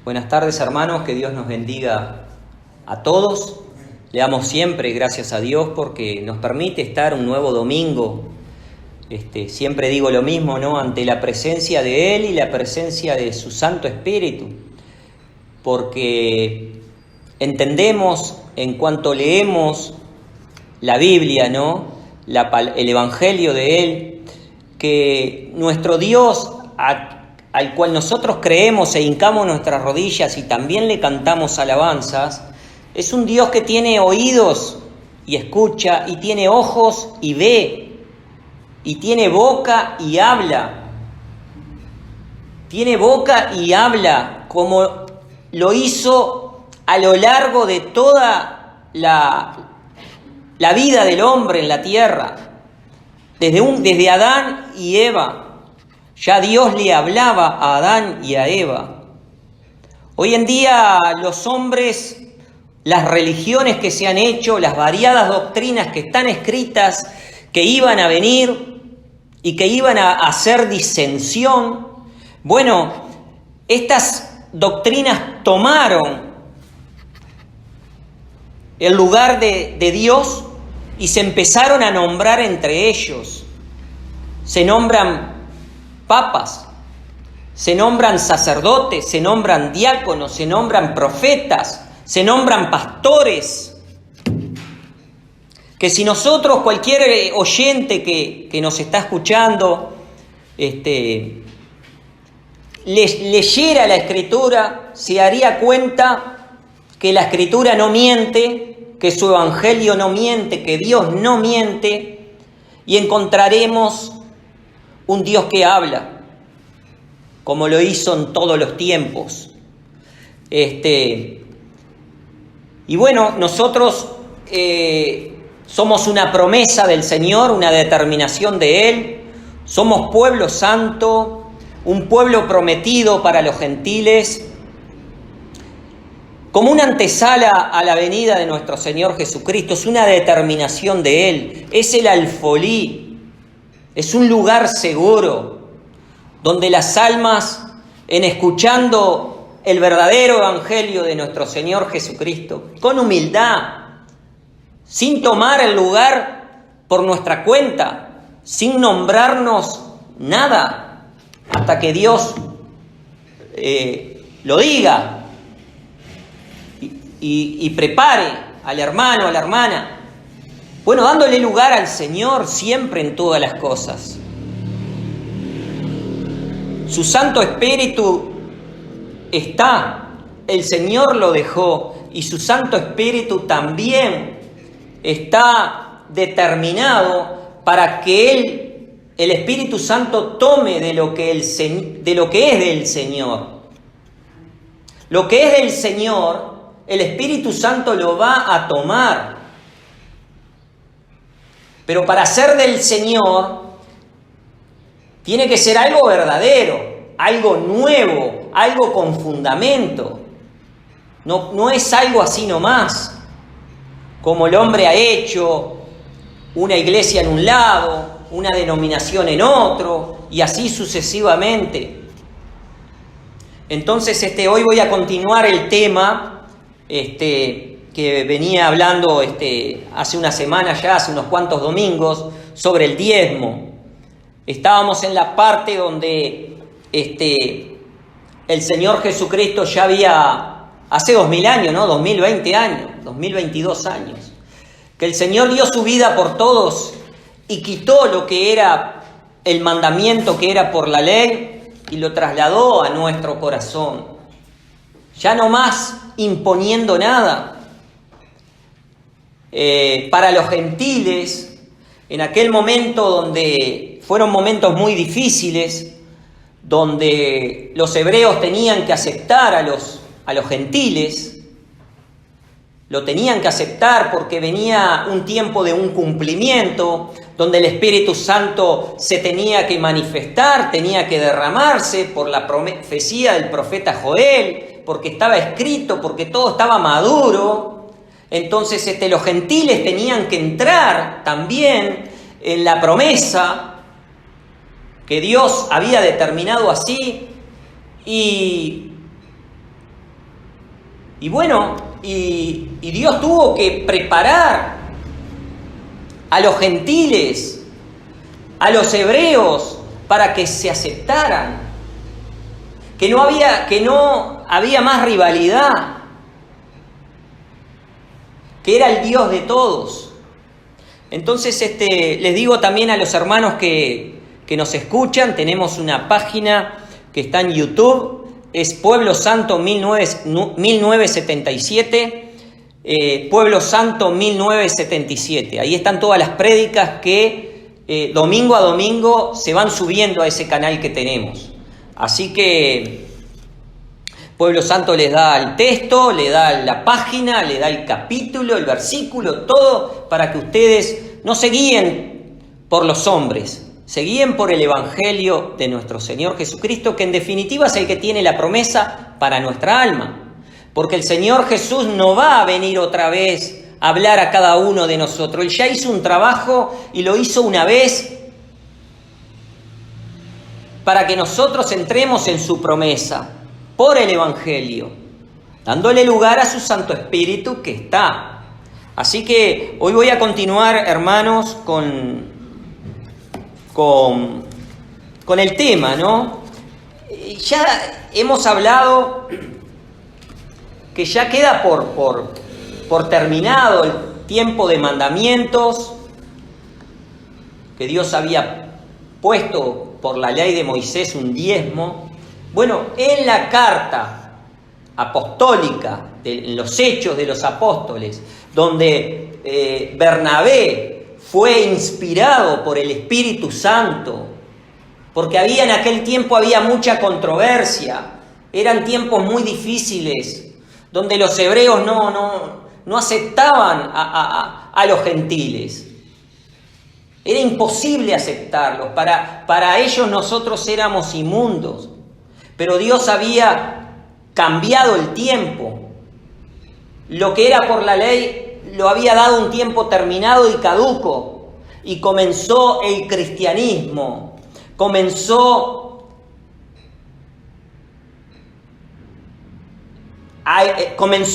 Buenas tardes, hermanos, que Dios nos bendiga a todos. Le damos siempre gracias a Dios porque nos permite estar un nuevo domingo. Siempre digo lo mismo, ¿no? Ante la presencia de Él y la presencia de su Santo Espíritu. Porque entendemos en cuanto leemos la Biblia, ¿no? El Evangelio de Él, que nuestro Dios, al cual nosotros creemos e hincamos nuestras rodillas y también le cantamos alabanzas, es un Dios que tiene oídos y escucha, y tiene ojos y ve, y tiene boca y habla. Tiene boca y habla, como lo hizo a lo largo de toda la vida del hombre en la tierra, desde Adán y Eva. Ya Dios le hablaba a Adán y a Eva. Hoy en día los hombres, las religiones que se han hecho, las variadas doctrinas que están escritas, que iban a venir y que iban a hacer disensión, bueno, estas doctrinas tomaron el lugar de Dios y se empezaron a nombrar entre ellos. Se nombran papas, se nombran sacerdotes, se nombran diáconos, se nombran profetas, se nombran pastores. Que si nosotros, cualquier oyente que nos está escuchando, leyera la Escritura, se daría cuenta que la Escritura no miente, que su Evangelio no miente, que Dios no miente, y encontraremos un Dios que habla, como lo hizo en todos los tiempos. Y bueno, nosotros somos una promesa del Señor, una determinación de Él. Somos pueblo santo, un pueblo prometido para los gentiles, como una antesala a la venida de nuestro Señor Jesucristo. Es una determinación de Él, es el alfolí. Es un lugar seguro donde las almas, en escuchando el verdadero evangelio de nuestro Señor Jesucristo, con humildad, sin tomar el lugar por nuestra cuenta, sin nombrarnos nada, hasta que Dios lo diga y prepare al hermano, a la hermana. Bueno, dándole lugar al Señor siempre en todas las cosas. Su Santo Espíritu está, el Señor lo dejó, y su Santo Espíritu también está determinado para que el Espíritu Santo tome de lo que es del Señor. Lo que es del Señor, el Espíritu Santo lo va a tomar. Pero para ser del Señor, tiene que ser algo verdadero, algo nuevo, algo con fundamento. No es algo así nomás, como el hombre ha hecho, una iglesia en un lado, una denominación en otro, y así sucesivamente. Entonces, hoy voy a continuar el tema, que venía hablando hace una semana ya, hace unos cuantos domingos, sobre el diezmo. Estábamos en la parte donde el Señor Jesucristo ya había, hace 2000 años, ¿no? 2020 años, 2022 años, que el Señor dio su vida por todos y quitó lo que era el mandamiento que era por la ley y lo trasladó a nuestro corazón. Ya no más imponiendo nada. Para los gentiles, en aquel momento donde fueron momentos muy difíciles, donde los hebreos tenían que aceptar a los gentiles, lo tenían que aceptar porque venía un tiempo de un cumplimiento, donde el Espíritu Santo se tenía que manifestar, tenía que derramarse por la profecía del profeta Joel, porque estaba escrito, porque todo estaba maduro. Entonces los gentiles tenían que entrar también en la promesa que Dios había determinado así, y Y bueno, y Dios tuvo que preparar a los gentiles, a los hebreos, para que se aceptaran, que no había más rivalidad, que era el Dios de todos. Entonces, les digo también a los hermanos que nos escuchan, tenemos una página que está en YouTube, es Pueblo Santo 1977, Pueblo Santo 1977. Ahí están todas las prédicas que domingo a domingo se van subiendo a ese canal que tenemos. Así que Pueblo Santo les da el texto, le da la página, le da el capítulo, el versículo, todo para que ustedes no se guíen por los hombres, se guíen por el Evangelio de nuestro Señor Jesucristo, que en definitiva es el que tiene la promesa para nuestra alma. Porque el Señor Jesús no va a venir otra vez a hablar a cada uno de nosotros. Él ya hizo un trabajo y lo hizo una vez para que nosotros entremos en su promesa por el Evangelio, dándole lugar a su Santo Espíritu que está. Así que hoy voy a continuar, hermanos, con el tema, ¿no? Ya hemos hablado que ya queda por terminado el tiempo de mandamientos que Dios había puesto por la ley de Moisés, un diezmo. Bueno, en la carta apostólica, en los Hechos de los Apóstoles, donde Bernabé fue inspirado por el Espíritu Santo, porque en aquel tiempo había mucha controversia, eran tiempos muy difíciles, donde los hebreos no aceptaban a los gentiles. Era imposible aceptarlos, para ellos nosotros éramos inmundos. Pero Dios había cambiado el tiempo. Lo que era por la ley lo había dado un tiempo terminado y caduco. Y comenzó el cristianismo. Comenzó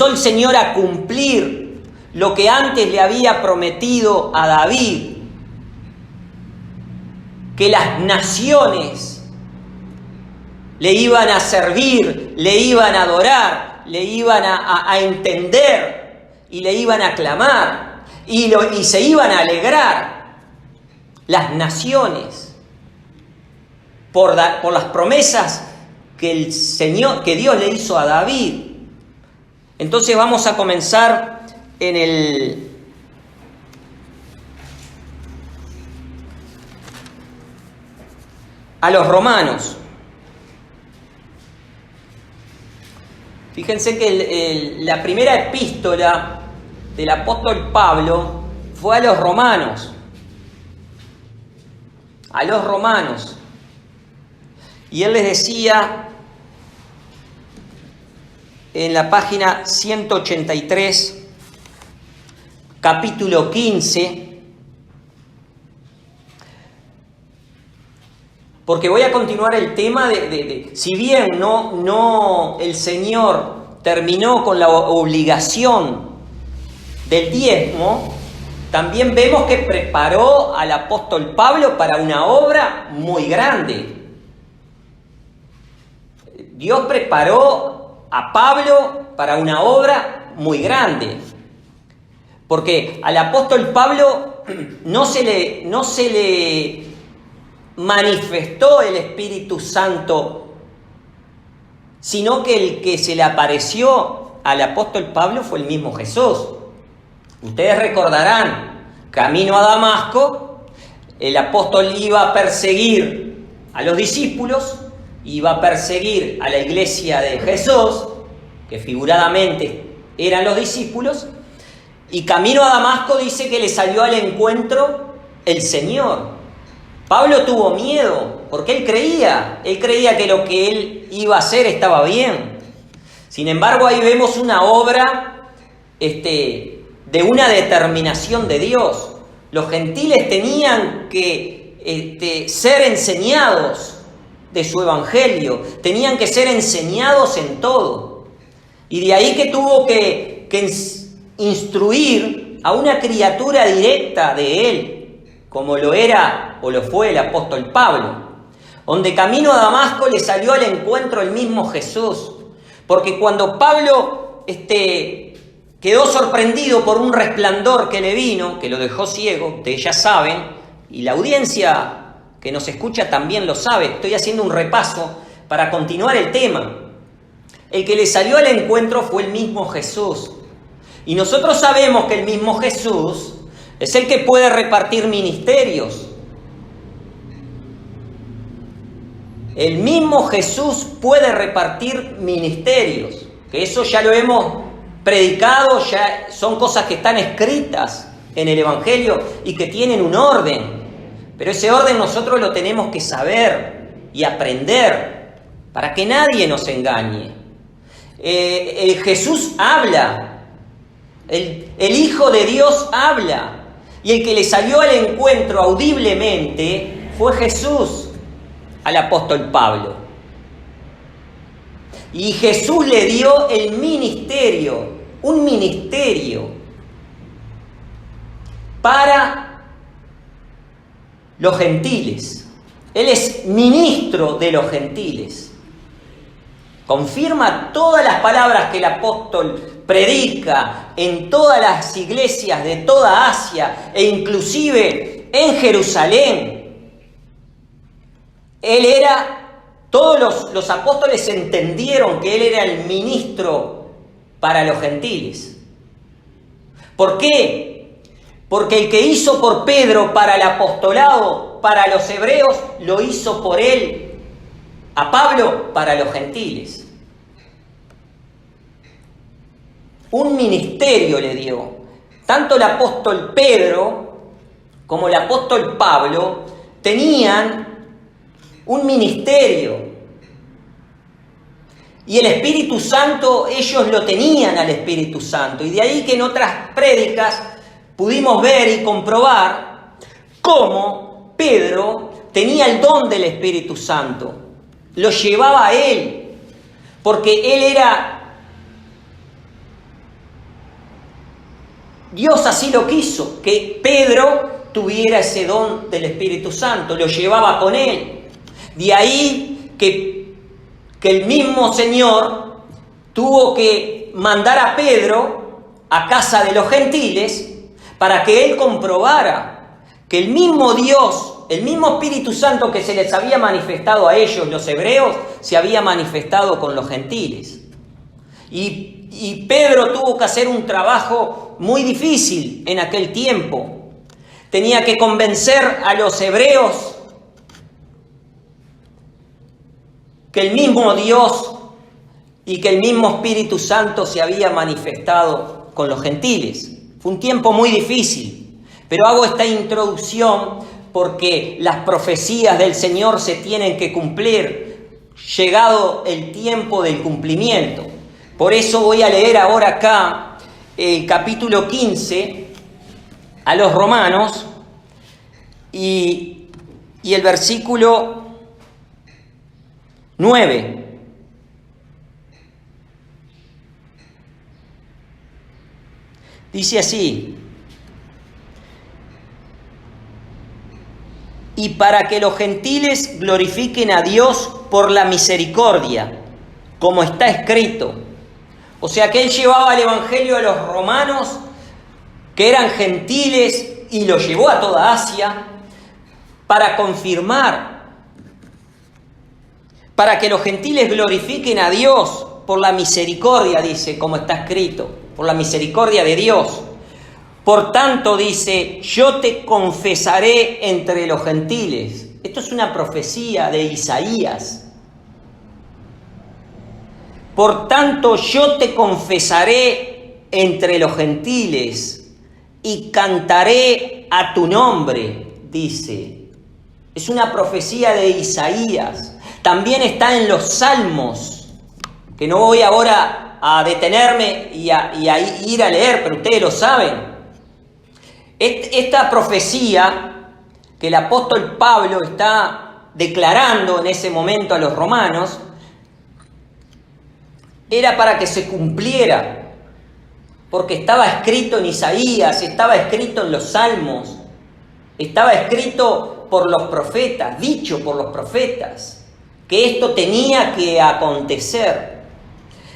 el Señor a cumplir lo que antes le había prometido a David. Que las naciones le iban a servir, le iban a adorar, le iban a entender y le iban a clamar y se iban a alegrar las naciones por las promesas que Dios le hizo a David. Entonces vamos a comenzar a los Romanos. Fíjense que la primera epístola del apóstol Pablo fue a los romanos. A los romanos. Y él les decía en la página 183, capítulo 15, porque voy a continuar el tema si bien no el Señor terminó con la obligación del diezmo, también vemos que preparó al apóstol Pablo para una obra muy grande. Dios preparó a Pablo para una obra muy grande. Porque al apóstol Pablo no se le manifestó el Espíritu Santo, sino que el que se le apareció al apóstol Pablo fue el mismo Jesús. Ustedes recordarán, camino a Damasco, el apóstol iba a perseguir a los discípulos, iba a perseguir a la iglesia de Jesús, que figuradamente eran los discípulos, y camino a Damasco dice que le salió al encuentro el Señor. Pablo tuvo miedo, porque él creía que lo que él iba a hacer estaba bien. Sin embargo, ahí vemos una obra de una determinación de Dios. Los gentiles tenían que ser enseñados de su evangelio, tenían que ser enseñados en todo. Y de ahí que tuvo que instruir a una criatura directa de él, como lo era o lo fue el apóstol Pablo, donde camino a Damasco le salió al encuentro el mismo Jesús. Porque cuando Pablo quedó sorprendido por un resplandor que le vino, que lo dejó ciego, ustedes ya saben, y la audiencia que nos escucha también lo sabe, estoy haciendo un repaso para continuar el tema. El que le salió al encuentro fue el mismo Jesús. Y nosotros sabemos que el mismo Jesús es el que puede repartir ministerios. El mismo Jesús puede repartir ministerios, que eso ya lo hemos predicado, ya son cosas que están escritas en el Evangelio y que tienen un orden. Pero ese orden nosotros lo tenemos que saber y aprender para que nadie nos engañe. Jesús habla, el Hijo de Dios habla, y el que le salió al encuentro audiblemente fue Jesús al apóstol Pablo. Y Jesús le dio el ministerio, un ministerio para los gentiles. Él es ministro de los gentiles. Confirma todas las palabras que el apóstol predica en todas las iglesias de toda Asia e inclusive en Jerusalén. Todos los apóstoles entendieron que él era el ministro para los gentiles. ¿Por qué? Porque el que hizo por Pedro para el apostolado, para los hebreos, lo hizo por él, a Pablo, para los gentiles. Un ministerio le dio. Tanto el apóstol Pedro como el apóstol Pablo tenían un ministerio. Y el Espíritu Santo, ellos lo tenían al Espíritu Santo. Y de ahí que en otras prédicas pudimos ver y comprobar cómo Pedro tenía el don del Espíritu Santo. Lo llevaba a él, porque él era... Dios así lo quiso, que Pedro tuviera ese don del Espíritu Santo, lo llevaba con él. De ahí que el mismo Señor tuvo que mandar a Pedro a casa de los gentiles para que él comprobara que el mismo Dios, el mismo Espíritu Santo que se les había manifestado a ellos, los hebreos, se había manifestado con los gentiles. Y Pedro tuvo que hacer un trabajo muy difícil en aquel tiempo. Tenía que convencer a los hebreos que el mismo Dios y que el mismo Espíritu Santo se había manifestado con los gentiles. Fue un tiempo muy difícil, pero hago esta introducción porque las profecías del Señor se tienen que cumplir, llegado el tiempo del cumplimiento. Por eso voy a leer ahora acá el capítulo 15 a los Romanos y el versículo 9. Dice así: y para que los gentiles glorifiquen a Dios por la misericordia, como está escrito. O sea que él llevaba el evangelio a los romanos, que eran gentiles, y lo llevó a toda Asia para confirmar, para que los gentiles glorifiquen a Dios por la misericordia, dice, como está escrito, por la misericordia de Dios. Por tanto, dice, yo te confesaré entre los gentiles. Esto es una profecía de Isaías. Por tanto, yo te confesaré entre los gentiles y cantaré a tu nombre, dice. Es una profecía de Isaías. También está en los Salmos, que no voy ahora a detenerme y a ir a leer, pero ustedes lo saben. Esta profecía que el apóstol Pablo está declarando en ese momento a los romanos, era para que se cumpliera, porque estaba escrito en Isaías, estaba escrito en los Salmos, estaba escrito por los profetas, dicho por los profetas, que esto tenía que acontecer.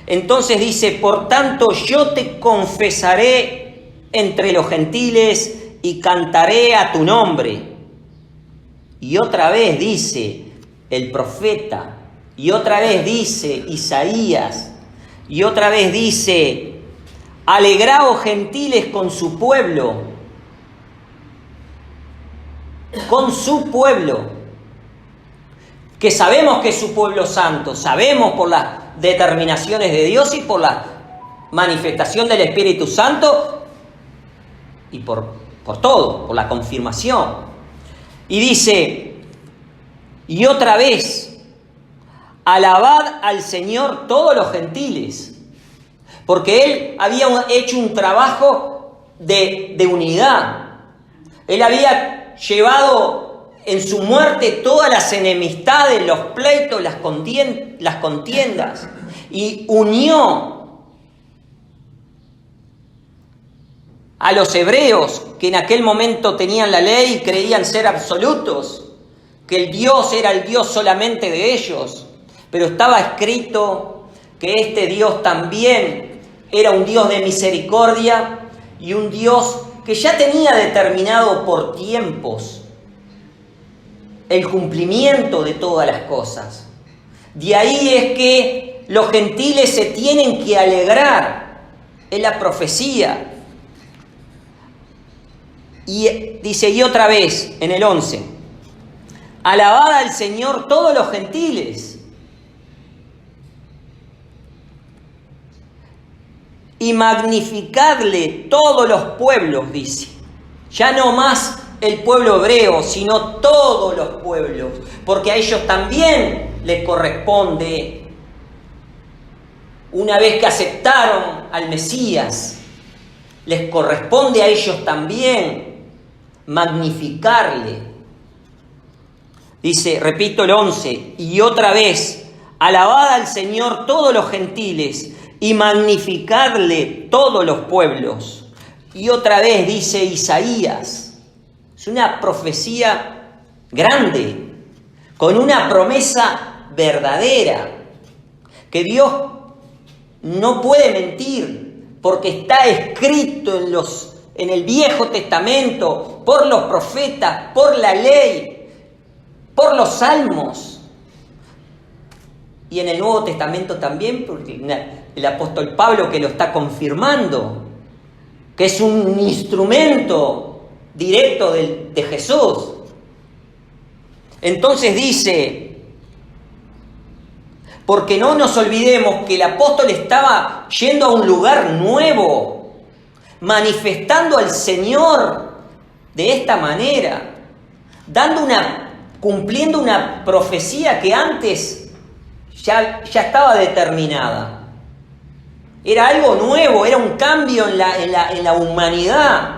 Entonces dice, por tanto yo te confesaré entre los gentiles y cantaré a tu nombre. Y otra vez dice el profeta, y otra vez dice Isaías, y otra vez dice, alegraos gentiles con su pueblo, que sabemos que es su pueblo santo, sabemos por las determinaciones de Dios y por la manifestación del Espíritu Santo y por todo, por la confirmación. Y dice, y otra vez, alabad al Señor todos los gentiles, porque Él había hecho un trabajo de unidad. Él había llevado en su muerte todas las enemistades, los pleitos, las contiendas, y unió a los hebreos que en aquel momento tenían la ley y creían ser absolutos, que el Dios era el Dios solamente de ellos, pero estaba escrito que este Dios también era un Dios de misericordia y un Dios que ya tenía determinado por tiempos el cumplimiento de todas las cosas. De ahí es que los gentiles se tienen que alegrar, es la profecía. Y dice, y otra vez, en el 11, alabad al Señor todos los gentiles, y magnificadle todos los pueblos, dice. Ya no más el pueblo hebreo, sino todos los pueblos, porque a ellos también les corresponde, una vez que aceptaron al Mesías, les corresponde a ellos también magnificarle. Dice, repito el 11, y otra vez, alabad al Señor todos los gentiles y magnificadle todos los pueblos. Y otra vez dice Isaías, es una profecía grande, con una promesa verdadera, que Dios no puede mentir, porque está escrito en el Viejo Testamento, por los profetas, por la ley, por los salmos. Y en el Nuevo Testamento también, porque el apóstol Pablo que lo está confirmando, que es un instrumento directo de Jesús. Entonces dice, porque no nos olvidemos que el apóstol estaba yendo a un lugar nuevo, manifestando al Señor de esta manera, cumpliendo una profecía que antes ya estaba determinada. Era algo nuevo, era un cambio en la humanidad.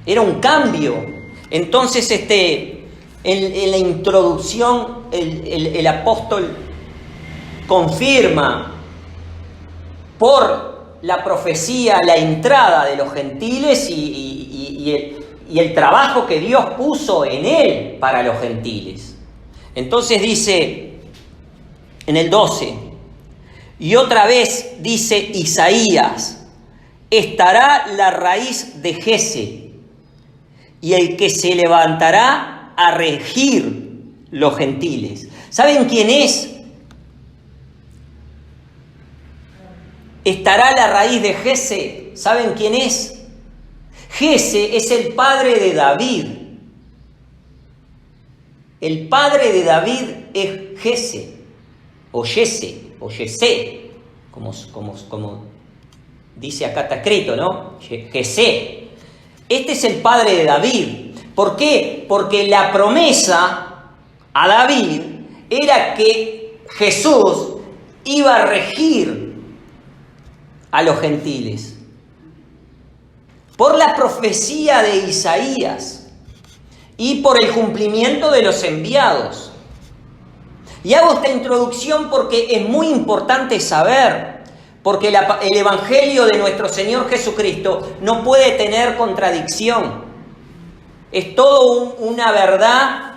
Era un cambio. Entonces, en la introducción, el apóstol confirma por la profecía la entrada de los gentiles y el trabajo que Dios puso en él para los gentiles. Entonces dice en el 12, y otra vez dice Isaías, estará la raíz de Jesse y el que se levantará a regir los gentiles. ¿Saben quién es? Estará la raíz de Jesse. ¿Saben quién es? Jesse es el padre de David. El padre de David es Jesse, o Jesse, como dice acá está escrito, ¿no? Jesse. Este es el padre de David. ¿Por qué? Porque la promesa a David era que Jesús iba a regir a los gentiles. Por la profecía de Isaías y por el cumplimiento de los enviados. Y hago esta introducción porque es muy importante saber, porque el Evangelio de nuestro Señor Jesucristo no puede tener contradicción. Es todo una verdad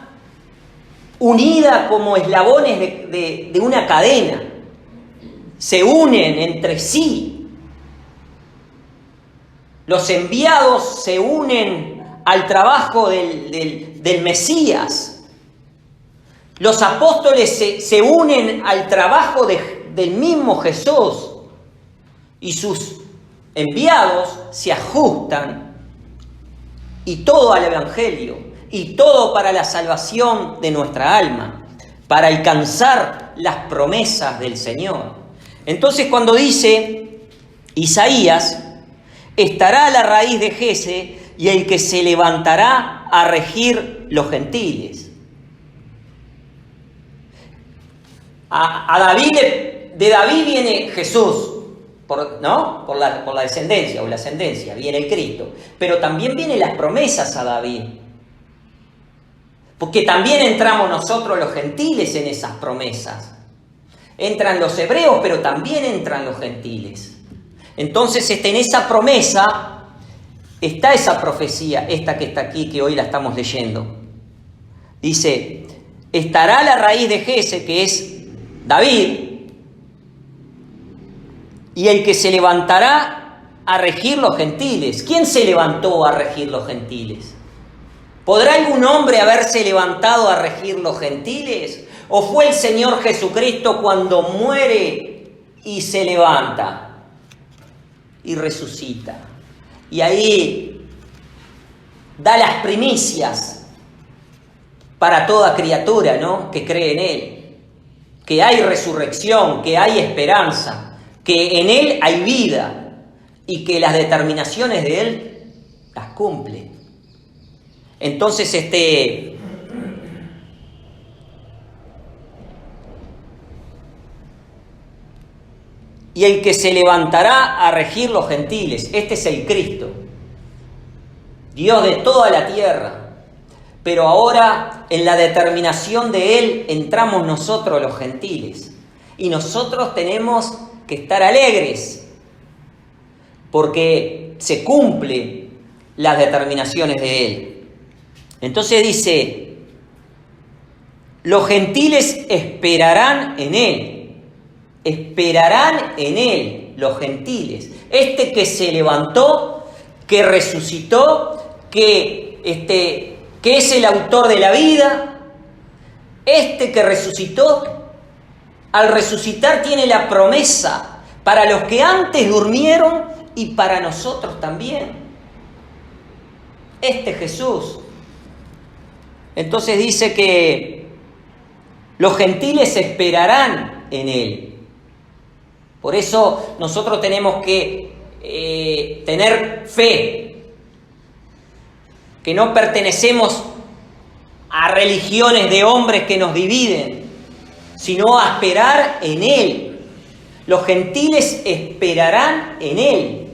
unida como eslabones de una cadena. Se unen entre sí. Los enviados se unen al trabajo del Mesías. Los apóstoles se unen al trabajo del mismo Jesús. Y sus enviados se ajustan. Y todo al Evangelio. Y todo para la salvación de nuestra alma. Para alcanzar las promesas del Señor. Entonces cuando dice Isaías, estará la raíz de Jesse y el que se levantará a regir los gentiles. A David, de David viene Jesús, ¿no? Por la descendencia o la ascendencia, viene el Cristo. Pero también vienen las promesas a David. Porque también entramos nosotros los gentiles en esas promesas. Entran los hebreos, pero también entran los gentiles. Entonces, en esa promesa está esa profecía, esta que está aquí, que hoy la estamos leyendo. Dice, estará la raíz de Jesse, que es David, y el que se levantará a regir los gentiles. ¿Quién se levantó a regir los gentiles? ¿Podrá algún hombre haberse levantado a regir los gentiles? ¿O fue el Señor Jesucristo cuando muere y se levanta y resucita? Y ahí da las primicias para toda criatura, ¿no?, que cree en Él. Que hay resurrección, que hay esperanza, que en Él hay vida y que las determinaciones de Él las cumple. Entonces, y el que se levantará a regir los gentiles, este es el Cristo, Dios de toda la tierra. Pero ahora en la determinación de Él entramos nosotros los gentiles. Y nosotros tenemos que estar alegres porque se cumplen las determinaciones de Él. Entonces dice, los gentiles esperarán en Él. Esperarán en Él los gentiles. Este que se levantó, que resucitó, que es el autor de la vida, este que resucitó, al resucitar tiene la promesa para los que antes durmieron y para nosotros también. Este Jesús. Entonces dice que los gentiles esperarán en Él. Por eso nosotros tenemos que tener fe, que no pertenecemos a religiones de hombres que nos dividen, sino a esperar en Él. Los gentiles esperarán en Él.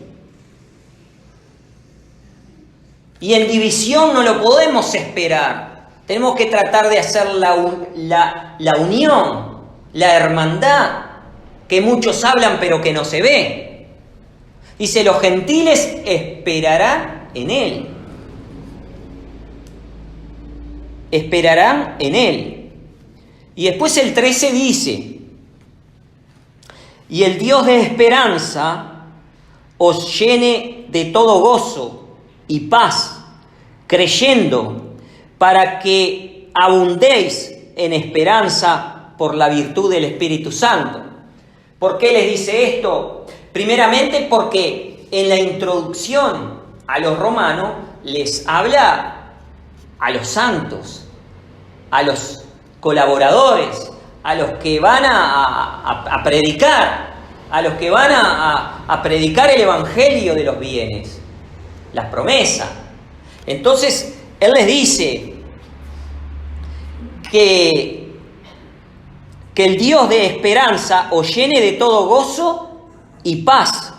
Y en división no lo podemos esperar. Tenemos que tratar de hacer la unión, la hermandad, que muchos hablan pero que no se ve. Dice, los gentiles esperarán en Él. Esperarán en Él. Y después el 13 dice, y el Dios de esperanza os llene de todo gozo y paz, creyendo, para que abundéis en esperanza por la virtud del Espíritu Santo. ¿Por qué les dice esto? Primeramente porque en la introducción a los romanos les habla a los santos, a los colaboradores, a los que van a predicar, a los que van a predicar el Evangelio de los bienes, la promesa. Entonces, Él les dice que el Dios de esperanza os llene de todo gozo y paz,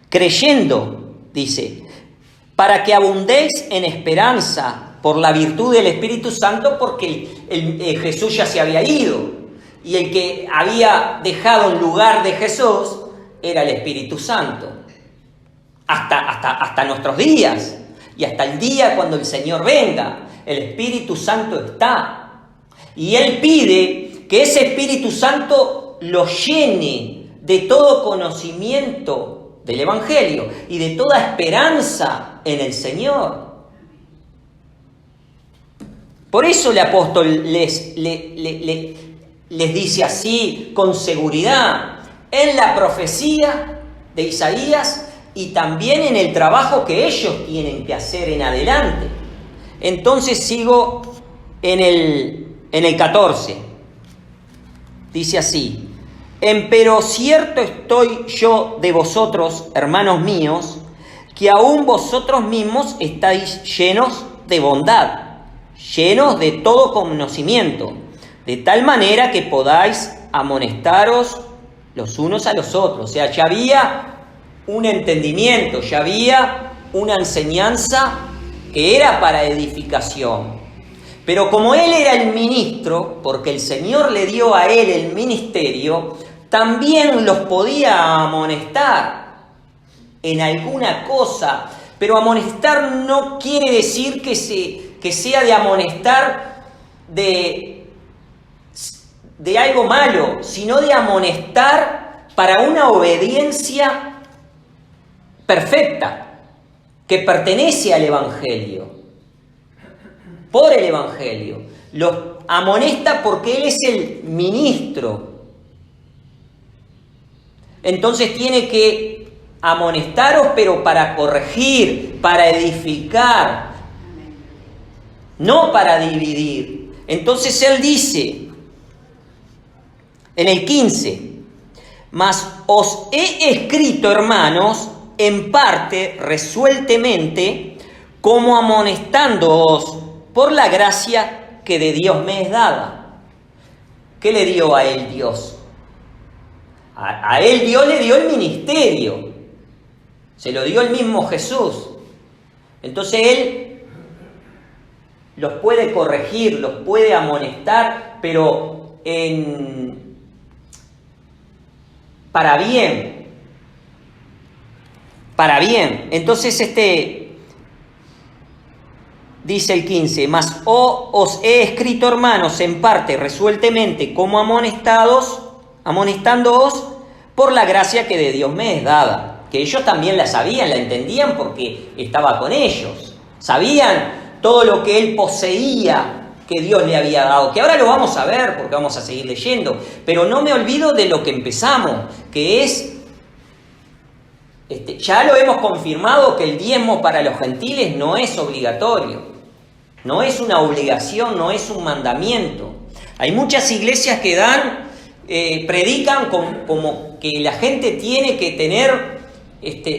creyendo, dice, para que abundéis en esperanza por la virtud del Espíritu Santo, porque Jesús ya se había ido. y el que había dejado el lugar de Jesús era el Espíritu Santo. Hasta nuestros días y hasta el día cuando el Señor venga, el Espíritu Santo está. Y Él pide que ese Espíritu Santo lo llene de todo conocimiento del Evangelio y de toda esperanza en el Señor. Por eso el apóstol les dice así con seguridad en la profecía de Isaías y también en el trabajo que ellos tienen que hacer en adelante. Entonces sigo en el 14. Dice así: empero cierto estoy yo de vosotros, hermanos míos, que aún vosotros mismos estáis llenos de bondad, llenos de todo conocimiento, de tal manera que podáis amonestaros los unos a los otros. O sea, ya había un entendimiento, ya había una enseñanza que era para edificación. Pero como él era el ministro, porque el Señor le dio a él el ministerio, también los podía amonestar en alguna cosa. Pero amonestar no quiere decir que sea de amonestar de algo malo, sino de amonestar para una obediencia perfecta, que pertenece al Evangelio, por el Evangelio. Los amonesta porque Él es el ministro. Entonces tiene que amonestaros, pero para corregir, para edificar, no para dividir. Entonces Él dice en el 15: mas os he escrito, hermanos, en parte, resueltamente, como amonestándoos por la gracia que de Dios me es dada. ¿Qué le dio a él Dios? A él Dios le dio el ministerio. Se lo dio el mismo Jesús. Entonces Él los puede corregir, los puede amonestar, pero para bien. Para bien. Entonces dice el 15: mas os he escrito, hermanos, en parte, resueltamente, como amonestándoos por la gracia que de Dios me es dada. Que ellos también la sabían, la entendían porque estaba con ellos. Sabían todo lo que él poseía, que Dios le había dado. Que ahora lo vamos a ver porque vamos a seguir leyendo. Pero no me olvido de lo que empezamos, que es... ya lo hemos confirmado que el diezmo para los gentiles no es obligatorio, no es una obligación, no es un mandamiento. Hay muchas iglesias que predican como que la gente tiene que tener,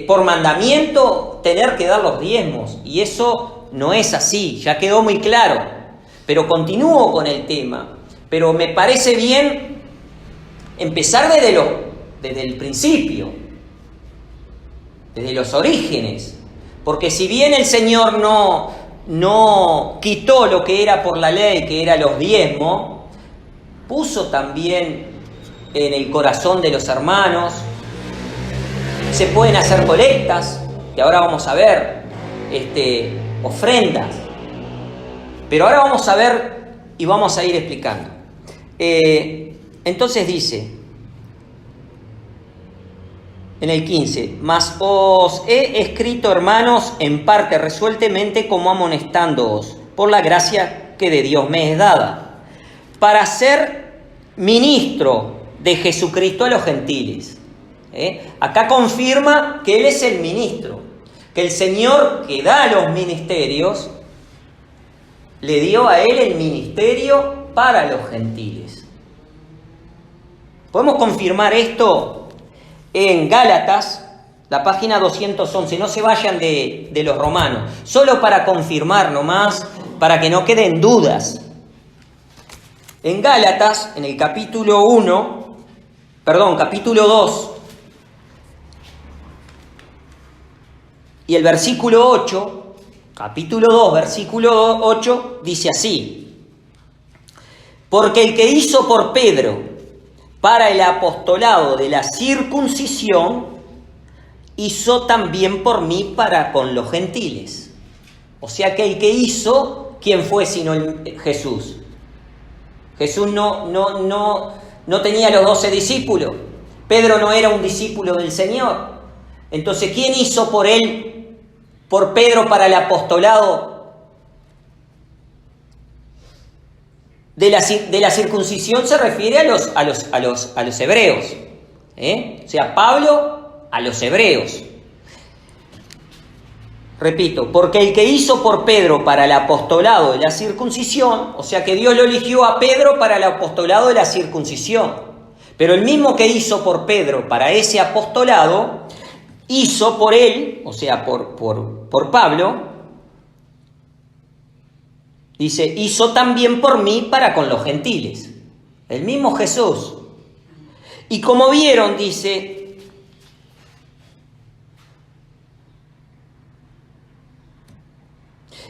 por mandamiento, tener que dar los diezmos, y eso no es así, ya quedó muy claro. Pero continúo con el tema, pero me parece bien empezar desde el principio, desde los orígenes, porque si bien el Señor no quitó lo que era por la ley, que era los diezmos, puso también en el corazón de los hermanos, se pueden hacer colectas, que ahora vamos a ver, ofrendas, pero ahora vamos a ver y vamos a ir explicando. Entonces dice, en el 15, mas os he escrito, hermanos, en parte, resueltamente, como amonestándoos por la gracia que de Dios me es dada, para ser ministro de Jesucristo a los gentiles. Acá confirma que Él es el ministro, que el Señor que da los ministerios, le dio a Él el ministerio para los gentiles. Podemos confirmar esto en Gálatas, la página 211, no se vayan de los romanos, solo para confirmar nomás, para que no queden dudas. En Gálatas, en el capítulo 2, y el versículo 8, capítulo 2, versículo 8, dice así: porque el que hizo por Pedro para el apostolado de la circuncisión, hizo también por mí para con los gentiles. O sea que el que hizo, ¿quién fue sino Jesús? Jesús no tenía los 12 discípulos. Pedro no era un discípulo del Señor. Entonces, ¿quién hizo por él, por Pedro, para el apostolado de la circuncisión? Se refiere a los hebreos. O sea, Pablo a los hebreos. Repito, porque el que hizo por Pedro para el apostolado de la circuncisión, o sea que Dios lo eligió a Pedro para el apostolado de la circuncisión, pero el mismo que hizo por Pedro para ese apostolado, hizo por él, o sea, por Pablo, dice, hizo también por mí para con los gentiles. El mismo Jesús. Y como vieron, dice,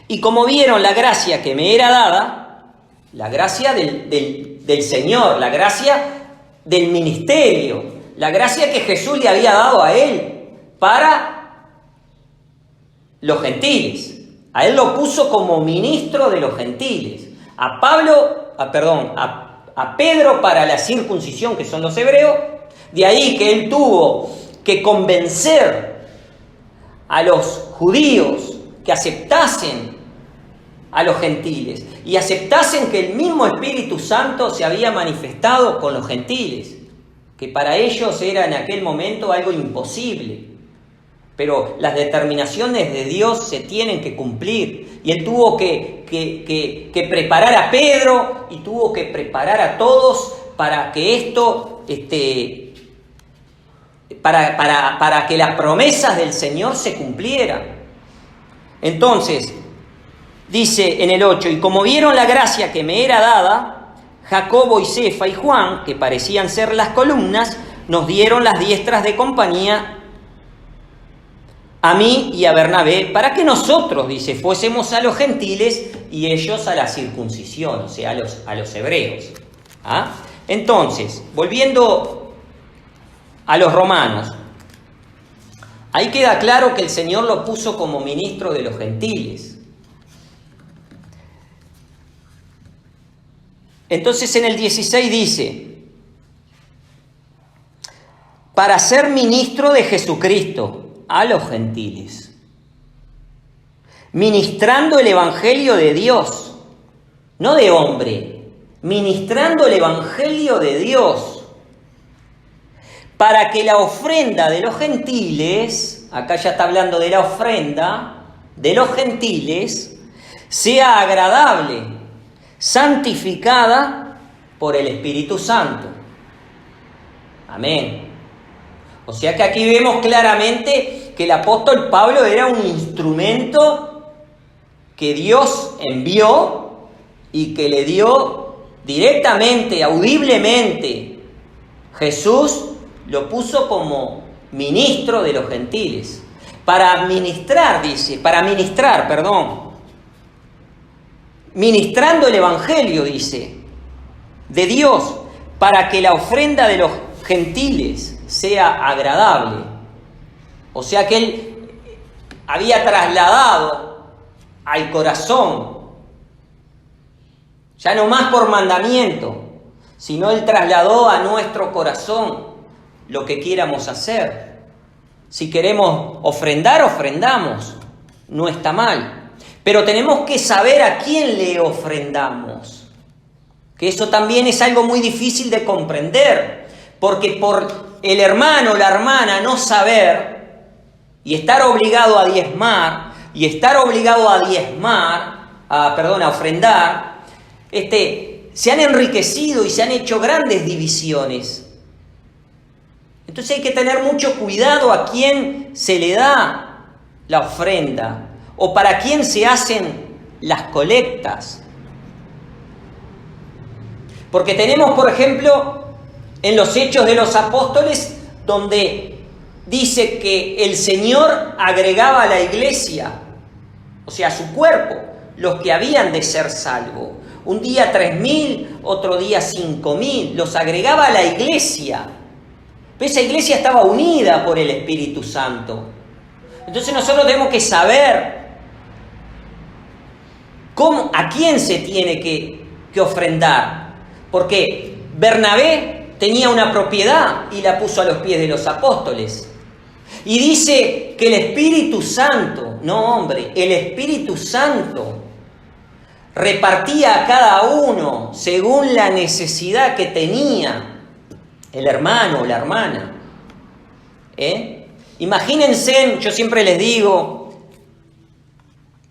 y como vieron la gracia que me era dada, la gracia del Señor, la gracia del ministerio, la gracia que Jesús le había dado a él para los gentiles. A él lo puso como ministro de los gentiles. A Pedro para la circuncisión, que son los hebreos. De ahí que él tuvo que convencer a los judíos que aceptasen a los gentiles y aceptasen que el mismo Espíritu Santo se había manifestado con los gentiles, que para ellos era en aquel momento algo imposible. Pero las determinaciones de Dios se tienen que cumplir. Y él tuvo que preparar a Pedro y tuvo que preparar a todos para que esto, para que las promesas del Señor se cumplieran. Entonces, dice en el 8, y como vieron la gracia que me era dada, Jacobo y Cefa y Juan, que parecían ser las columnas, nos dieron las diestras de compañía a mí y a Bernabé, para que nosotros, dice, fuésemos a los gentiles y ellos a la circuncisión, o sea, a los hebreos. ¿Ah? Entonces, volviendo a los romanos, ahí queda claro que el Señor lo puso como ministro de los gentiles. Entonces en el 16 dice, para ser ministro de Jesucristo a los gentiles, ministrando el evangelio de Dios, no de hombre, ministrando el evangelio de Dios, para que la ofrenda de los gentiles, acá ya está hablando de la ofrenda de los gentiles, sea agradable, santificada por el Espíritu Santo. Amén. O sea que aquí vemos claramente que el apóstol Pablo era un instrumento que Dios envió y que le dio directamente, audiblemente. Jesús lo puso como ministro de los gentiles. Ministrando el evangelio, dice, de Dios, para que la ofrenda de los gentiles sea agradable. O sea que él había trasladado al corazón, ya no más por mandamiento, sino él trasladó a nuestro corazón lo que quieramos hacer. Si queremos ofrendar, ofrendamos, no está mal. Pero tenemos que saber a quién le ofrendamos, que eso también es algo muy difícil de comprender, porque por el hermano o la hermana no saber y estar obligado a diezmar, a ofrendar, se han enriquecido y se han hecho grandes divisiones. Entonces hay que tener mucho cuidado a quién se le da la ofrenda o para quién se hacen las colectas. Porque tenemos, por ejemplo, en los Hechos de los Apóstoles, donde dice que el Señor agregaba a la iglesia, o sea, a su cuerpo, los que habían de ser salvos. un día 3.000, otro día 5.000, los agregaba a la iglesia. Pero esa iglesia estaba unida por el Espíritu Santo. Entonces nosotros tenemos que saber a quién se tiene que ofrendar. Porque Bernabé tenía una propiedad y la puso a los pies de los apóstoles. Y dice que el Espíritu Santo, no hombre, el Espíritu Santo repartía a cada uno según la necesidad que tenía el hermano o la hermana. Imagínense, yo siempre les digo,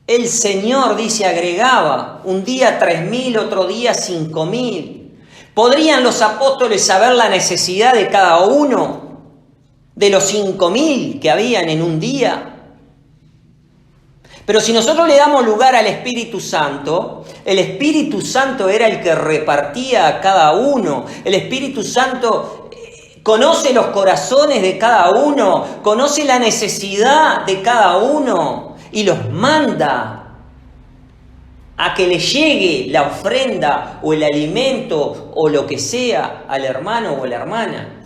el Señor, dice, agregaba un día 3.000, otro día 5.000. ¿Podrían los apóstoles saber la necesidad de cada uno de los 5.000 que habían en un día? Pero si nosotros le damos lugar al Espíritu Santo, el Espíritu Santo era el que repartía a cada uno. El Espíritu Santo conoce los corazones de cada uno, conoce la necesidad de cada uno y los manda a que le llegue la ofrenda o el alimento o lo que sea al hermano o a la hermana.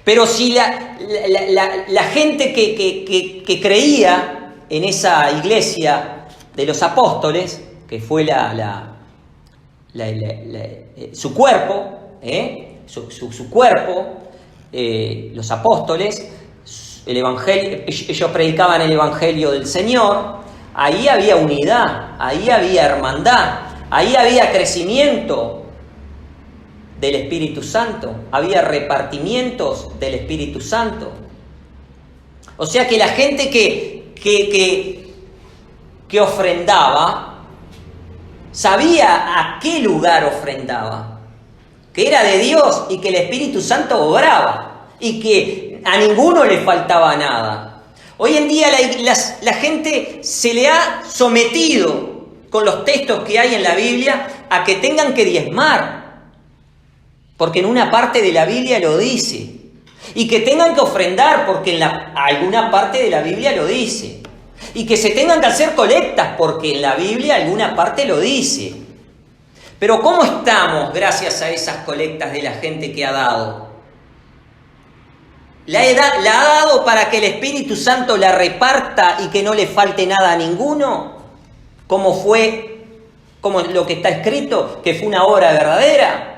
Pero si la gente que creía en esa iglesia de los apóstoles, que fue su cuerpo, su cuerpo, los apóstoles, el evangelio, ellos predicaban el evangelio del Señor, ahí había unidad, ahí había hermandad, ahí había crecimiento del Espíritu Santo, había repartimientos del Espíritu Santo. O sea que la gente que ofrendaba sabía a qué lugar ofrendaba, que era de Dios y que el Espíritu Santo obraba y que a ninguno le faltaba nada. Hoy en día la gente se le ha sometido con los textos que hay en la Biblia a que tengan que diezmar, porque en una parte de la Biblia lo dice. Y que tengan que ofrendar, porque en alguna parte de la Biblia lo dice. Y que se tengan que hacer colectas, porque en la Biblia alguna parte lo dice. Pero ¿cómo estamos gracias a esas colectas de la gente que ha dado? ¿La ha dado para que el Espíritu Santo la reparta y que no le falte nada a ninguno? Como lo que está escrito, que fue una obra verdadera.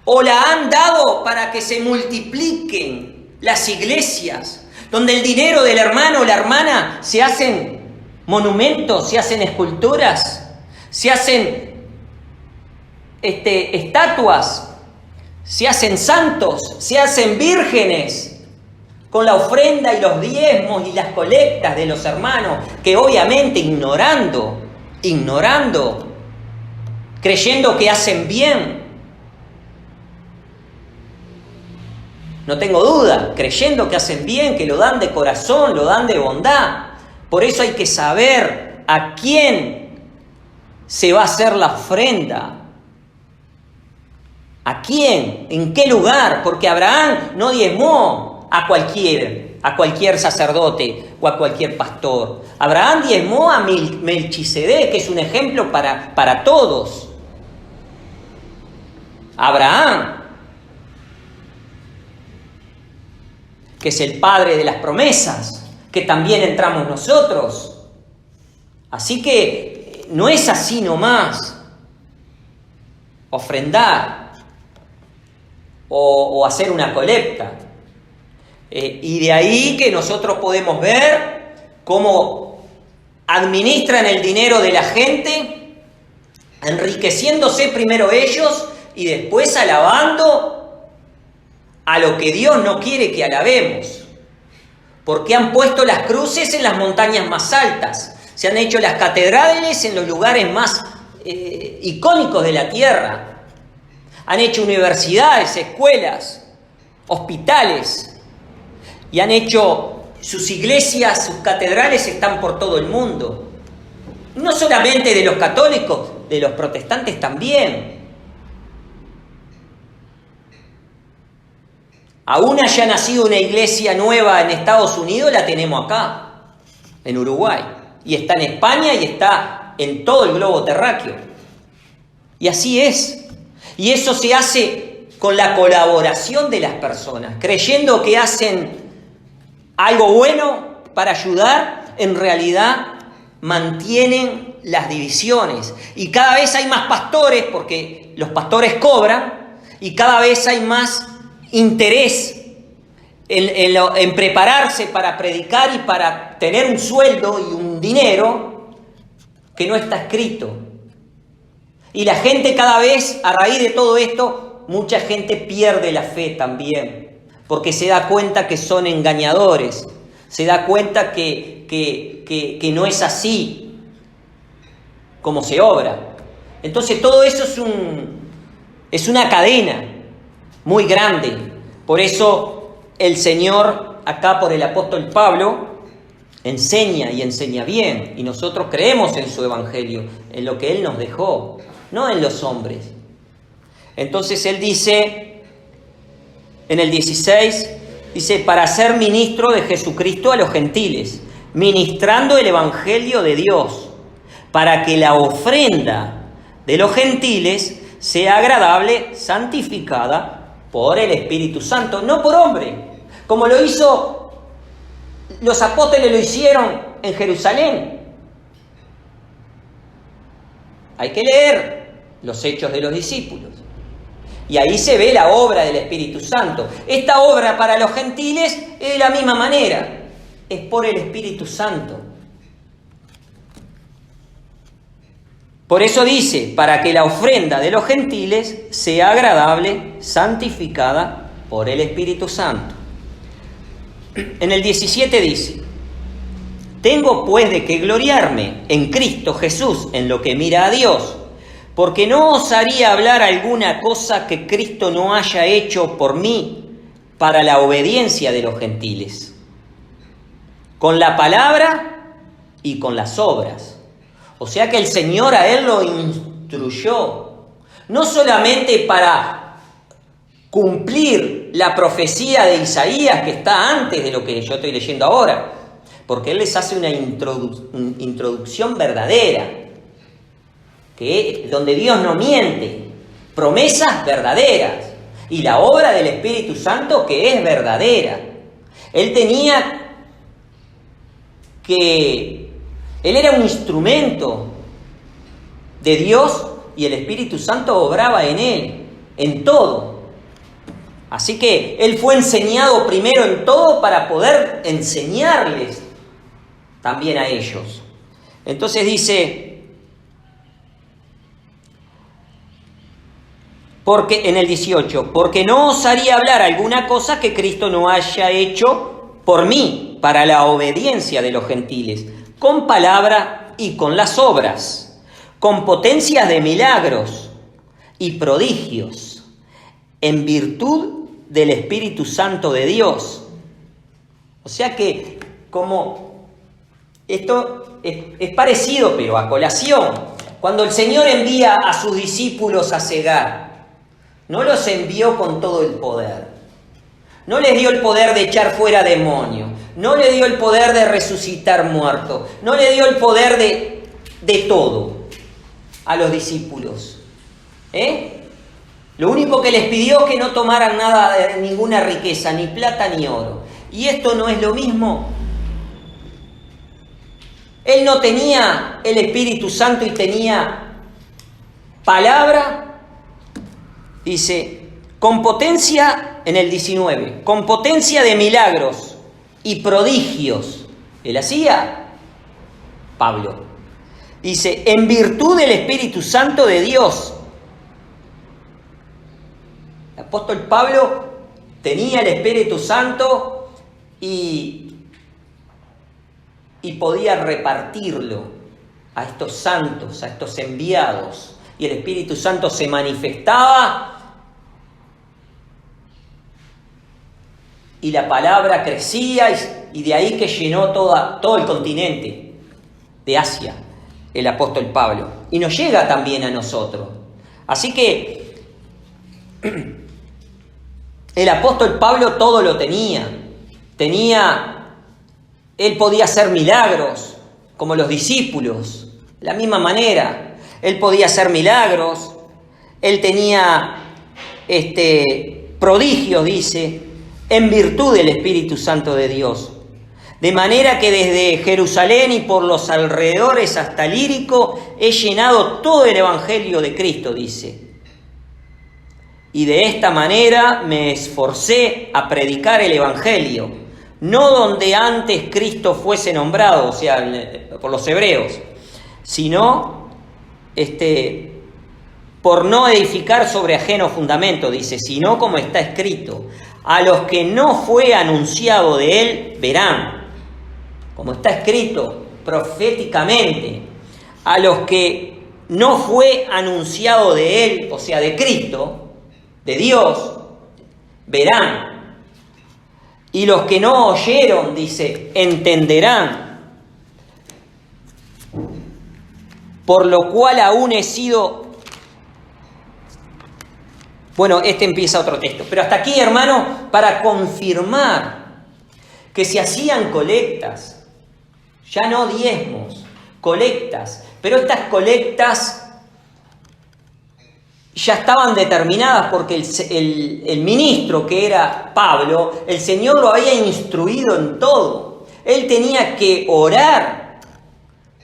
¿O la han dado para que se multipliquen las iglesias, donde el dinero del hermano o la hermana se hacen monumentos, se hacen esculturas, se hacen estatuas, se hacen santos, se hacen vírgenes, con la ofrenda y los diezmos y las colectas de los hermanos, que obviamente ignorando, creyendo que hacen bien? No tengo duda, creyendo que hacen bien, que lo dan de corazón, lo dan de bondad. Por eso hay que saber a quién se va a hacer la ofrenda. ¿A quién? ¿En qué lugar? Porque Abraham no diezmó a cualquier sacerdote o a cualquier pastor. Abraham diezmó a Melquisedec, que es un ejemplo para todos. Abraham, que es el padre de las promesas, que también entramos nosotros. Así que no es así nomás ofrendar o hacer una colecta. Y de ahí que nosotros podemos ver cómo administran el dinero de la gente, enriqueciéndose primero ellos y después alabando a lo que Dios no quiere que alabemos, porque han puesto las cruces en las montañas más altas, se han hecho las catedrales en los lugares más icónicos de la tierra, han hecho universidades, escuelas, hospitales, y han hecho sus iglesias, sus catedrales están por todo el mundo, no solamente de los católicos, de los protestantes también. Aún haya nacido una iglesia nueva en Estados Unidos, la tenemos acá, en Uruguay. Y está en España y está está en todo el globo terráqueo. Y así es. Y eso se hace con la colaboración de las personas, creyendo que hacen algo bueno para ayudar, en realidad mantienen las divisiones. Y cada vez hay más pastores, porque los pastores cobran, y cada vez hay más interés en prepararse para predicar y para tener un sueldo y un dinero que no está escrito. Y la gente cada vez, a raíz de todo esto, mucha gente pierde la fe también, porque se da cuenta que son engañadores, se da cuenta que no es así como se obra. Entonces todo eso es una cadena muy grande. Por eso el Señor, acá por el apóstol Pablo, enseña y enseña bien. Y nosotros creemos en su evangelio, en lo que Él nos dejó, no en los hombres. Entonces Él dice, en el 16, dice, para ser ministro de Jesucristo a los gentiles, ministrando el evangelio de Dios, para que la ofrenda de los gentiles sea agradable, santificada por el Espíritu Santo, no por hombre, como lo hizo, los apóstoles lo hicieron en Jerusalén. Hay que leer los Hechos de los Discípulos. Y ahí se ve la obra del Espíritu Santo. Esta obra para los gentiles es de la misma manera. Es por el Espíritu Santo. Por eso dice, para que la ofrenda de los gentiles sea agradable, santificada por el Espíritu Santo. En el 17 dice, tengo pues de qué gloriarme en Cristo Jesús, en lo que mira a Dios, porque no osaría hablar alguna cosa que Cristo no haya hecho por mí para la obediencia de los gentiles, con la palabra y con las obras. O sea que el Señor a él lo instruyó, no solamente para cumplir la profecía de Isaías que está antes de lo que yo estoy leyendo ahora, porque Él les hace una introducción verdadera, donde Dios no miente, promesas verdaderas, y la obra del Espíritu Santo que es verdadera. Él era un instrumento de Dios y el Espíritu Santo obraba en él, en todo. Así que él fue enseñado primero en todo para poder enseñarles también a ellos. Entonces dice, porque en el 18, porque no osaría hablar alguna cosa que Cristo no haya hecho por mí para la obediencia de los gentiles, con palabra y con las obras, con potencias de milagros y prodigios, en virtud del Espíritu Santo de Dios. O sea que, como esto es parecido, pero a colación, cuando el Señor envía a sus discípulos a cegar, no los envió con todo el poder, no les dio el poder de echar fuera demonios, no le dio el poder de resucitar muertos, no le dio el poder de todo a los discípulos. Lo único que les pidió es que no tomaran nada de ninguna riqueza, ni plata ni oro. ¿Y esto no es lo mismo? Él no tenía el Espíritu Santo y tenía palabra. Dice, con potencia, en el 19, con potencia de milagros y prodigios. ¿Él hacía? Pablo. Dice, en virtud del Espíritu Santo de Dios. El apóstol Pablo tenía el Espíritu Santo y podía repartirlo a estos santos, a estos enviados. Y el Espíritu Santo se manifestaba y la palabra crecía y de ahí que llenó todo el continente de Asia, el apóstol Pablo. Y nos llega también a nosotros. Así que el apóstol Pablo todo lo tenía. Él podía hacer milagros como los discípulos, De la misma manera, Él podía hacer milagros, Él tenía prodigios, dice, en virtud del Espíritu Santo de Dios. De manera que desde Jerusalén y por los alrededores hasta Ilírico he llenado todo el Evangelio de Cristo, dice. Y de esta manera me esforcé a predicar el Evangelio, no donde antes Cristo fuese nombrado, o sea, por los hebreos, sino por no edificar sobre ajeno fundamento, dice, sino como está escrito, a los que no fue anunciado de él verán, como está escrito proféticamente, a los que no fue anunciado de él, o sea, de Cristo, de Dios, verán. Y los que no oyeron, dice, entenderán. Por lo cual aún he sido... Bueno, empieza otro texto. Pero hasta aquí, hermano, para confirmar que se hacían colectas, ya no diezmos, colectas. Pero estas colectas ya estaban determinadas porque el ministro, que era Pablo, el Señor lo había instruido en todo. Él tenía que orar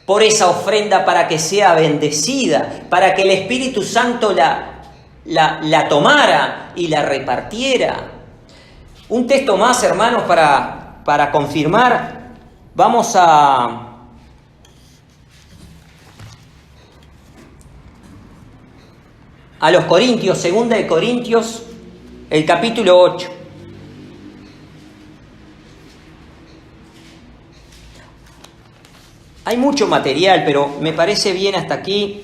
por esa ofrenda para que sea bendecida, para que el Espíritu Santo la tomara y la repartiera. Un texto más, hermanos, para confirmar. Vamos a los Corintios, 2 de Corintios, el capítulo 8. Hay mucho material, pero me parece bien hasta aquí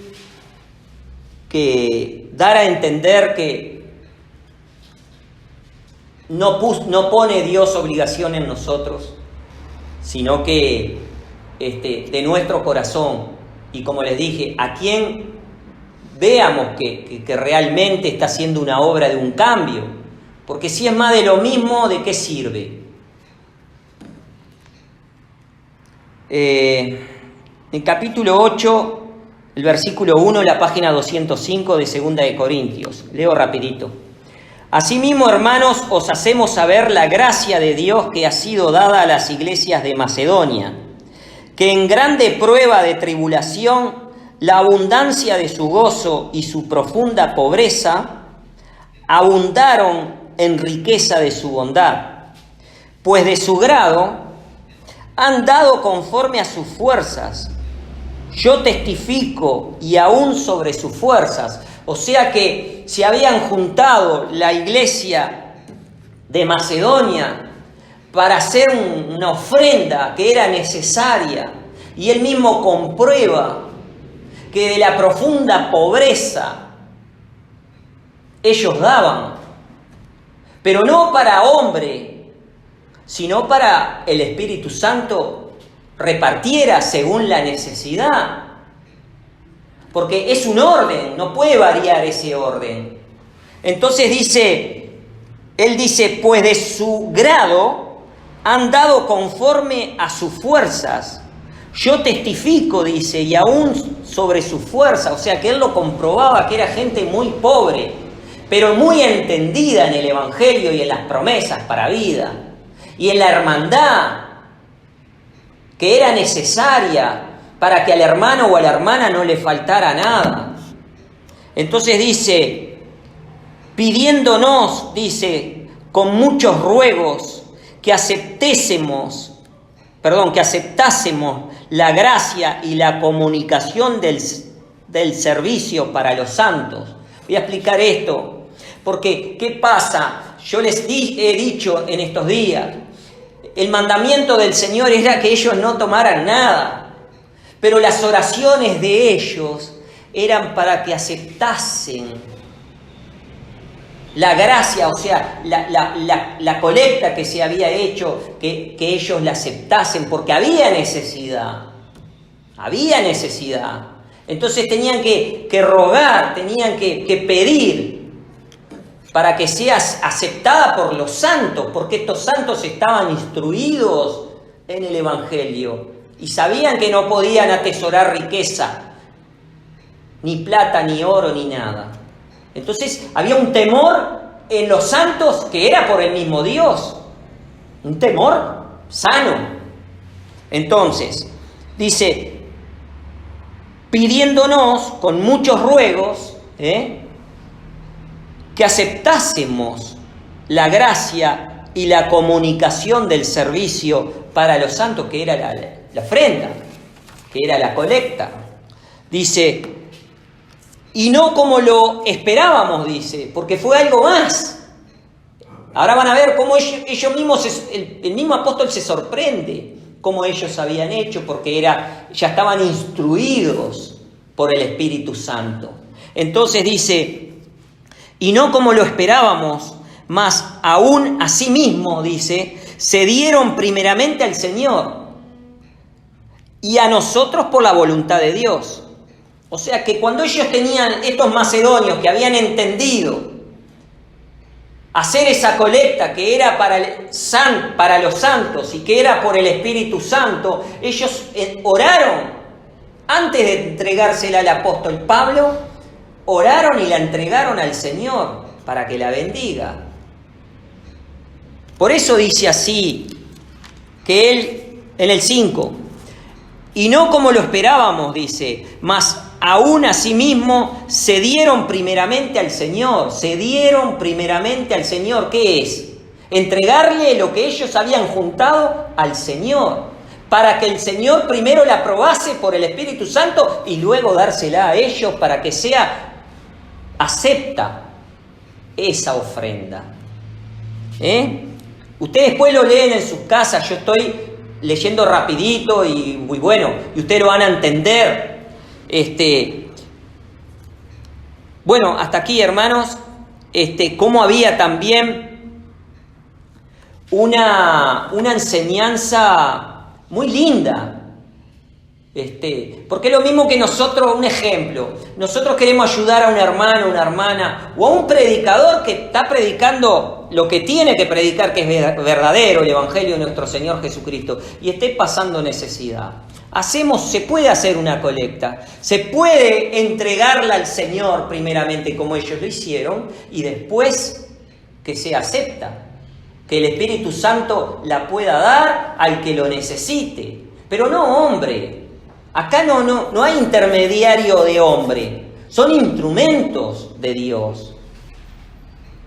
que dar a entender que no pone Dios obligación en nosotros, sino que de nuestro corazón, y como les dije, a quien veamos que realmente está haciendo una obra de un cambio, porque si es más de lo mismo, ¿de qué sirve? En capítulo 8, el versículo 1, la página 205 de 2 de Corintios. Leo rapidito. Asimismo, hermanos, os hacemos saber la gracia de Dios que ha sido dada a las iglesias de Macedonia, que en grande prueba de tribulación, la abundancia de su gozo y su profunda pobreza abundaron en riqueza de su bondad, pues de su grado han dado conforme a sus fuerzas. Yo testifico y aún sobre sus fuerzas. O sea que se habían juntado la iglesia de Macedonia para hacer una ofrenda que era necesaria. Y él mismo comprueba que de la profunda pobreza ellos daban. Pero no para hombre, sino para el Espíritu Santo repartiera según la necesidad. Porque es un orden, no puede variar ese orden. Entonces él dice, pues de su grado han dado conforme a sus fuerzas. Yo testifico, dice, y aún sobre su fuerza. O sea que él lo comprobaba que era gente muy pobre, pero muy entendida en el Evangelio y en las promesas para vida. Y en la hermandad que era necesaria para que al hermano o a la hermana no le faltara nada. Entonces dice, pidiéndonos, dice, con muchos ruegos, que aceptásemos la gracia y la comunicación del servicio para los santos. Voy a explicar esto, porque ¿qué pasa? Yo les he dicho en estos días, el mandamiento del Señor era que ellos no tomaran nada, pero las oraciones de ellos eran para que aceptasen la gracia, o sea, la colecta que se había hecho, que ellos la aceptasen, porque había necesidad. Entonces tenían que rogar, tenían que pedir para que seas aceptada por los santos, porque estos santos estaban instruidos en el Evangelio y sabían que no podían atesorar riqueza, ni plata, ni oro, ni nada. Entonces había un temor en los santos que era por el mismo Dios, un temor sano. Entonces, dice, pidiéndonos con muchos ruegos, que aceptásemos la gracia y la comunicación del servicio para los santos, que era la ofrenda, que era la colecta. Dice, y no como lo esperábamos, dice, porque fue algo más. Ahora van a ver cómo ellos mismos, el mismo apóstol se sorprende cómo ellos habían hecho, porque ya estaban instruidos por el Espíritu Santo. Entonces dice, y no como lo esperábamos, mas aún asimismo, dice, se dieron primeramente al Señor y a nosotros por la voluntad de Dios. O sea que cuando ellos tenían, estos macedonios que habían entendido hacer esa colecta que era para los santos y que era por el Espíritu Santo, ellos oraron antes de entregársela al apóstol Pablo, oraron y la entregaron al Señor para que la bendiga. Por eso dice así, que él, en el 5, y no como lo esperábamos, dice, mas aún asimismo se dieron primeramente al Señor, se dieron primeramente al Señor. ¿Qué es? Entregarle lo que ellos habían juntado al Señor, para que el Señor primero la aprobase por el Espíritu Santo y luego dársela a ellos para que sea acepta esa ofrenda. Ustedes después lo leen en sus casas, yo estoy leyendo rapidito y muy bueno, y ustedes lo van a entender. Bueno, hasta aquí, hermanos, cómo había también una enseñanza muy linda. Porque es lo mismo que nosotros, un ejemplo, nosotros queremos ayudar a un hermano, una hermana, o a un predicador que está predicando lo que tiene que predicar, que es verdadero, el Evangelio de nuestro Señor Jesucristo, y esté pasando necesidad. Se puede hacer una colecta, se puede entregarla al Señor primeramente como ellos lo hicieron, y después que se acepta, que el Espíritu Santo la pueda dar al que lo necesite, pero no hombre. Acá no hay intermediario de hombre, son instrumentos de Dios,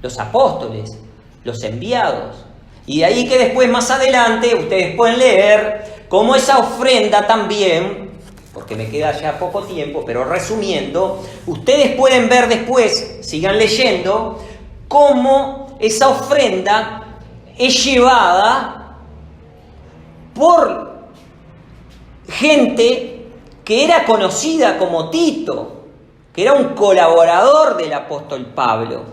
los apóstoles, los enviados. Y de ahí que después, más adelante, ustedes pueden leer cómo esa ofrenda también, porque me queda ya poco tiempo, pero resumiendo, ustedes pueden ver después, sigan leyendo, cómo esa ofrenda es llevada por gente que era conocida como Tito, que era un colaborador del apóstol Pablo.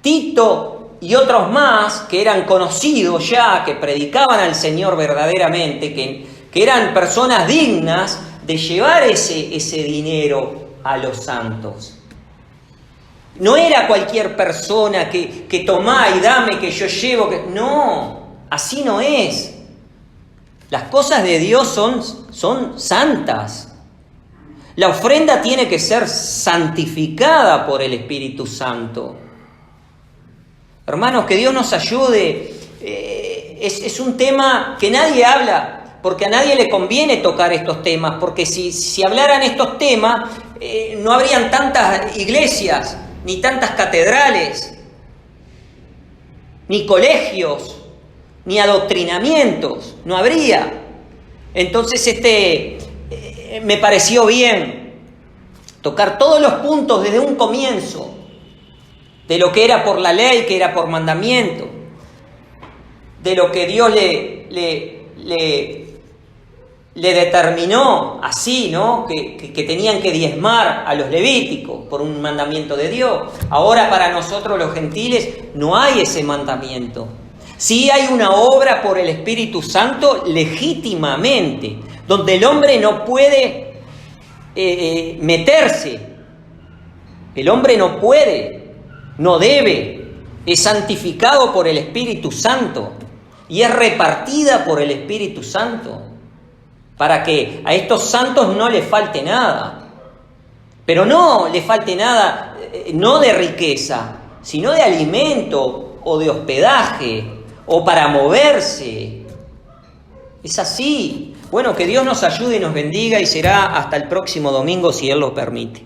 Tito y otros más que eran conocidos ya, que predicaban al Señor verdaderamente, que eran personas dignas de llevar ese dinero a los santos. No era cualquier persona que tomá y dame que yo llevo. No, así no es. Las cosas de Dios son santas. La ofrenda tiene que ser santificada por el Espíritu Santo. Hermanos, que Dios nos ayude. Es un tema que nadie habla, porque a nadie le conviene tocar estos temas, porque si hablaran estos temas, no habrían tantas iglesias, ni tantas catedrales, ni colegios, ni adoctrinamientos, no habría. Entonces me pareció bien tocar todos los puntos desde un comienzo, de lo que era por la ley, que era por mandamiento, de lo que Dios le determinó así, ¿no? Que tenían que diezmar a los levíticos por un mandamiento de Dios. Ahora para nosotros los gentiles no hay ese mandamiento. Sí hay una obra por el Espíritu Santo legítimamente, donde el hombre no puede meterse. El hombre no puede, no debe. Es santificado por el Espíritu Santo y es repartida por el Espíritu Santo para que a estos santos no les falte nada. Pero no les falte nada, no de riqueza, sino de alimento o de hospedaje o para moverse. Es así. Bueno, que Dios nos ayude y nos bendiga y será hasta el próximo domingo si Él lo permite.